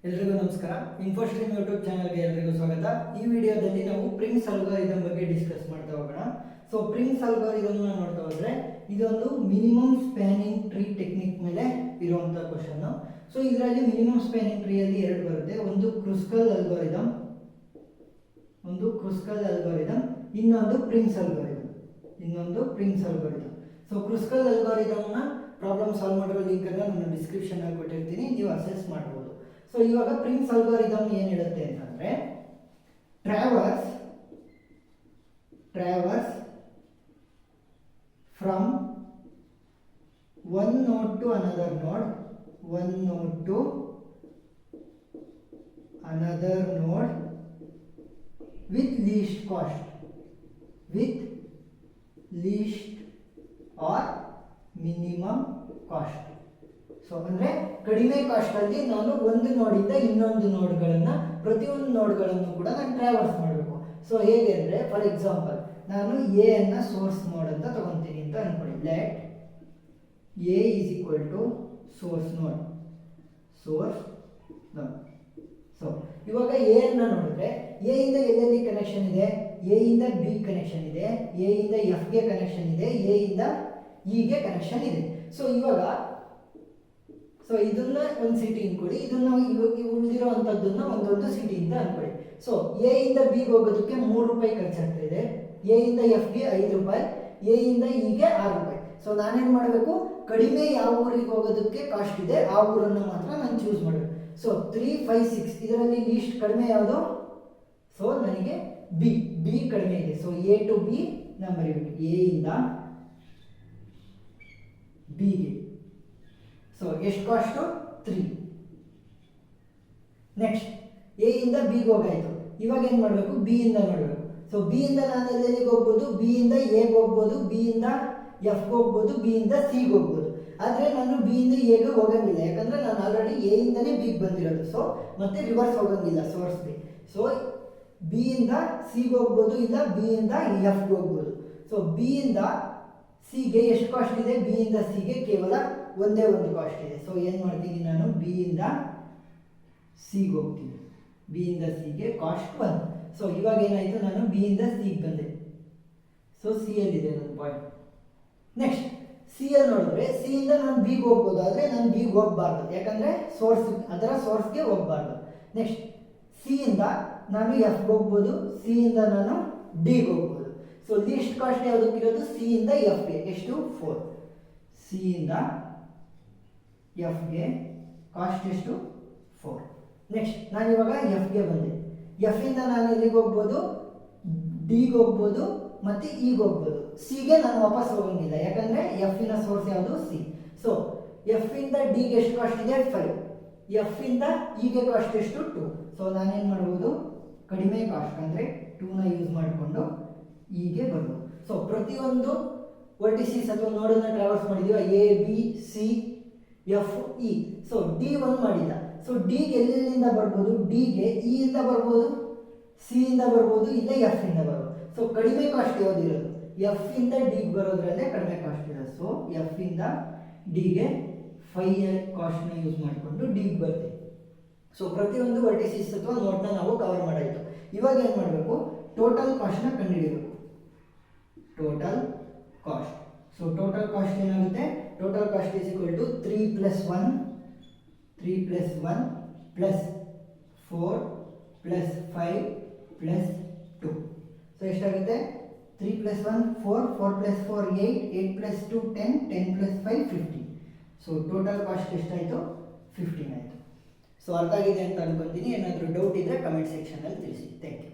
ಎಲ್ರಿಗೂ ನಮಸ್ಕಾರ. ಇನ್ಫೋಸ್ಟ್ರೀಮ್ ಯೂಟ್ಯೂಬ್ ಚಾನಲ್ಗೆ ಎಲ್ರಿಗೂ ಸ್ವಾಗತ. ಈ ವಿಡಿಯೋದಲ್ಲಿ ನಾವು ಪ್ರಿನ್ಸ್ ಅಲ್ಗಾರಿದಮ್ ಬಗ್ಗೆ ಡಿಸ್ಕಸ್ ಮಾಡ್ತಾ ಹೋಗೋಣ. ಸೊ ಪ್ರಿನ್ಸ್ ಅಲ್ಗಾರಿದಮ್ ನೋಡ್ತಾ ಹೋದ್ರೆ ಇದೊಂದು ಮಿನಿಮಮ್ ಸ್ಪ್ಯಾನಿಂಗ್ ಟ್ರೀ ಟೆಕ್ನಿಕ್ ಮೇಲೆ ಇರುವಂತ ಕ್ವಶನ್. ಸೊ ಇದರಲ್ಲಿ ಮಿನಿಮಮ್ ಸ್ಪ್ಯಾನಿಂಗ್ ಟ್ರೀ ಅಲ್ಲಿ ಎರಡು ಬರುತ್ತೆ. ಒಂದು ಕ್ರುಸ್ಕಲ್ ಅಲ್ಗಾರಿದಮ್, ಇನ್ನೊಂದು ಪ್ರಿನ್ಸ್ ಅಲ್ಗಾರಿದಮ್. ಸೊ ಕ್ರುಸ್ಕಲ್ ಅಲ್ಗಾರಿದಮ್ ನ ಪ್ರಾಬ್ಲಮ್ ಸಾಲ್ವ್ ಮಾಡಿರೋ ಲಿಂಕ್ ಅನ್ನು ನಾನು ಡಿಸ್ಕ್ರಿಪ್ಷನ್ ಅಲ್ಲಿ ಕೊಟ್ಟಿರ್ತೀನಿ, ನೀವು ಅಸೆಸ್ ಮಾಡಬಹುದು. ಸೊ ಇವಾಗ ಪ್ರಿನ್ಸ್ ಅಲ್ಗಾರಿದಮ್ ಏನು ಹೇಳುತ್ತೆ ಅಂತಂದ್ರೆ, traverse from one node to another node with least cost or minimum cost. So ಅಂದ್ರೆ ಕಡಿಮೆ ಕಾಸ್ಟ್ ಅಲ್ಲಿ ನಾನು ಒಂದು ನೋಡಿಂದ ಇನ್ನೊಂದು ನೋಡ್ಗಳನ್ನ, ಪ್ರತಿಯೊಂದು ನೋಡ್ಗಳನ್ನು ಕೂಡ ನಾನು ಟ್ರಾವರ್ಸ್ ಮಾಡಬೇಕು. ಸೊ ಹೇಗೆ ಅಂದ್ರೆ, ಫಾರ್ ಎಕ್ಸಾಂಪಲ್ ನಾನು ಎ ಅನ್ನ ಸೋರ್ಸ್ ನೋಡ್ ಅಂತ ತಗೊಂತೀನಿ ಅಂತ ಅನ್ಕೊಳ್ಳಿ. Let A is equal to source node. So ಇವಾಗ ಎ ಅನ್ನ ನೋಡಿದ್ರೆ ಎ ಇಂದ ಎಲ್ಲೆಲ್ಲಿ ಕನೆಕ್ಷನ್ ಇದೆ? ಎ ಇಂದ ಬಿ ಕನೆಕ್ಷನ್ ಇದೆ, ಎ ಇಂದ ಎಫ್ ಗೆ ಕನೆಕ್ಷನ್ ಇದೆ, ಎ ಇಂದ ಇ ಗೆ ಕನೆಕ್ಷನ್ ಇದೆ. ಸೊ ಇದನ್ನ ಒಂದು ಸಿಟಿ ಅನ್ಕೊಳ್ಳಿ, ಇದನ್ನ ಉಳಿದಿರುವಂತದ್ದನ್ನ ಒಂದೊಂದು ಸಿಟಿ ಅಂತ ಅನ್ಕೊಳ್ಳಿ. ಸೊ ಎ ಇಂದ ಬಿ ಹೋಗೋದಕ್ಕೆ 3 ರೂಪಾಯಿ ಖರ್ಚಾಗ್ತಾ ಇದೆ, ಎ ಇಂದ ಎಫ್ ಗೆ 5 ರೂಪಾಯಿ, ಎ ಇಂದ ಇ ಗೆ 6 ರೂಪಾಯಿ. ಸೊ ನಾನೇನ್ ಮಾಡಬೇಕು? ಕಡಿಮೆ ಯಾವ ಊರಿಗೆ ಹೋಗೋದಕ್ಕೆ ಕಾಸ್ಟ್ ಇದೆ ಆ ಊರನ್ನು ಮಾತ್ರ ನಾನು ಚೂಸ್ ಮಾಡಬೇಕು. ಸೊ 3, 5, 6 ಇದರಲ್ಲಿ ಲೀಸ್ಟ್ ಕಡಿಮೆ ಯಾವುದು? ಸೊ ನನಗೆ ಬಿ ಕಡಿಮೆ ಇದೆ. ಸೊ ಎ ಟು ಬಿ ನಾನು ಬರೀಬೇಕು, ಎ ಇಂದ ಬಿ ಗೆ. ಸೊ ಎಷ್ಟು ಕಾಸ್ಟು? 3. ನೆಕ್ಸ್ಟ್ ಎ ಇಂದ ಬಿಗೆ ಹೋಗಾಯ್ತು. ಇವಾಗ ಏನು ಮಾಡಬೇಕು? ಬಿ ಇಂದ ನೋಡಬೇಕು. ಸೊ ಬಿ ಇಂದ ನಾನು ಎಲ್ಲೆಲ್ಲಿಗೆ ಹೋಗ್ಬೋದು? ಬಿ ಇಂದ ಎಗೆ ಹೋಗ್ಬೋದು, ಬಿ ಇಂದ ಎಫ್ಗೆ ಹೋಗ್ಬೋದು, ಬಿ ಇಂದ ಸಿಗೆ ಹೋಗ್ಬೋದು. ಆದರೆ ನಾನು ಬಿ ಇಂದ ಎಗೆ ಹೋಗಂಗಿಲ್ಲ, ಯಾಕಂದ್ರೆ ನಾನು ಆಲ್ರೆಡಿ ಎ ಇಂದನೇ ಬಿಗೆ ಬಂದಿರೋದು. ಸೊ ಮತ್ತೆ ರಿವರ್ಸ್ ಹೋಗಂಗಿಲ್ಲ ಸೋರ್ಸ್ಗೆ. ಸೊ ಬಿ ಇಂದ ಸಿಗೆ ಹೋಗ್ಬೋದು, ಇಲ್ಲ ಬಿ ಇಂದ ಎಫ್ಗೆ ಹೋಗ್ಬೋದು. ಸೊ ಬಿ ಇಂದ ಸಿಗೆ ಎಷ್ಟು ಕಾಸ್ಟ್ ಇದೆ? ಬಿ ಇಂದ ಸಿಗೆ ಕೇವಲ ಒಂದೇ ಒಂದು ಕಾಸ್ಟ್ ಇದೆ. ಸೊ ಏನು ಮಾಡ್ತೀನಿ ನಾನು? ಬಿ ಇಂದ ಸಿಗೆ ಹೋಗ್ತೀನಿ, ಬಿ ಇಂದ ಸಿಗೆ ಕಾಸ್ಟ್ 1. ಸೊ ಇವಾಗ ಏನಾಯಿತು? ನಾನು ಬಿ ಇಂದ ಸಿಗೆ ಬಂದೆ. ಸೊ ಸಿ ಎಲ್ಲಿದೆ ನನ್ನ ಪಾಯಿಂಟ್. ನೆಕ್ಸ್ಟ್ ಸಿ ಅಲ್ಲಿ ನೋಡಿದ್ರೆ ಸಿ ಇಂದ ನಾನು ಬಿಗೆ ಹೋಗ್ಬೋದು, ಆದರೆ ನಾನು ಬಿಗೆ ಹೋಗಬಾರ್ದು, ಯಾಕಂದರೆ ಸೋರ್ಸ್ಗೆ ಹೋಗಬಾರ್ದು. ನೆಕ್ಸ್ಟ್ ಸಿ ಇಂದ ನಾನು ಎಫ್ಗೆ ಹೋಗ್ಬೋದು, ಸಿ ಇಂದ ನಾನು ಡಿಗೆ ಹೋಗ್ಬೋದು. ಸೊ ಲೀಸ್ಟ್ ಕಾಸ್ಟ್ ಯಾವುದಕ್ಕಿರೋದು? ಸಿ ಇಂದ ಎಫ್ಗೆ. ಎಷ್ಟು? 4. ಸಿ ಇಂದ ಎಫ್ಗೆ ಕಾಸ್ಟ್ ಎಷ್ಟು? 4. ನೆಕ್ಸ್ಟ್ ನಾನು ಇವಾಗ ಎಫ್ಗೆ ಬಂದೆ. ಎಫ್ ಇಂದ ನಾನು ಎಲ್ಲಿಗೆ ಹೋಗ್ಬೋದು? ಡಿಗೆ ಹೋಗ್ಬೋದು ಮತ್ತು ಇಗೆ ಹೋಗ್ಬೋದು. ಸಿಗೆ ನಾನು ವಾಪಸ್ ಹೋಗಂಗಿಲ್ಲ, ಯಾಕಂದರೆ ಎಫ್ ಇನ ಸೋರ್ಸ್ ಯಾವುದು? ಸಿ. ಸೊ ಎಫ್ ಇಂದ ಡಿಗೆ ಎಷ್ಟು ಕಾಸ್ಟ್ ಇದೆ? 5. ಎಫ್ ಇಂದ ಇಗೆ ಕಾಸ್ಟ್ ಎಷ್ಟು? 2. ಸೊ ನಾನೇನು ಮಾಡ್ಬೋದು? ಕಡಿಮೆ ಕಾಸ್ಟ್ ಅಂದರೆ 2ನ ಯೂಸ್ ಮಾಡಿಕೊಂಡು ಇಗೆ ಬರ್ಬೋದು. ಸೊ ಪ್ರತಿಯೊಂದು ವರ್ಟಿಸಿಸ್ ಅಥವಾ ನೋಡನ್ನು ಟ್ರಾವರ್ಸ್ ಮಾಡಿದೀವ, A B C F E. So D 1 ಮಾಡಿಲ್ಲ. ಸೊ ಡಿಗೆ ಎಲ್ಲಿಂದ ಬರ್ಬೋದು? ಡಿಗೆ ಇ ಇಂದ ಬರ್ಬೋದು, ಸಿ ಇಂದ ಬರ್ಬೋದು, ಇಲ್ಲ ಎಫ್ ಇಂದ ಬರ್ಬೋದು. ಸೊ ಕಡಿಮೆ ಕಾಸ್ಟ್ ಯಾವುದಿರೋದು? ಎಫ್ ಇಂದ ಡಿಗೆ ಬರೋದ್ರಲ್ಲೇ ಕಡಿಮೆ ಕಾಸ್ಟ್ ಇರೋದು. ಸೊ ಎಫ್ ಇಂದ ಡಿಗೆ 5 ಕಾಸ್ಟ್ನ ಯೂಸ್ ಮಾಡಿಕೊಂಡು ಡಿಗೆ ಬರ್ತೀವಿ. ಸೊ ಪ್ರತಿಯೊಂದು ವರ್ಟಿಸಿಸ್ ಅಥವಾ ನೋಟ್ನ ನಾವು ಕವರ್ ಮಾಡಾಯಿತು. ಇವಾಗ ಏನು ಮಾಡಬೇಕು? ಟೋಟಲ್ ಕಾಸ್ಟ್ನ ಕಂಡುಹಿಡಿಯಬೇಕು. Total cost. So total cost ಏನಾಗುತ್ತೆ? Total cost is equal to 3 + 1 + 4 + 5 + 2. So ಎಷ್ಟಾಗುತ್ತೆ? 3 + 1 4, 4 + 4 8, 8 + 2 10, 10 + 5 15. ಸೊ ಟೋಟಲ್ ಕಾಸ್ಟ್ ಎಷ್ಟಾಯಿತು? 15 ಆಯಿತು. ಸೊ ಅರ್ಥ ಆಗಿದೆ ಅಂತ ಅನ್ಕೊಂತೀನಿ. ಏನಾದರೂ ಡೌಟ್ ಇದ್ದರೆ ಕಮೆಂಟ್ ಸೆಕ್ಷನಲ್ಲಿ ತಿಳಿಸಿ. Thank you.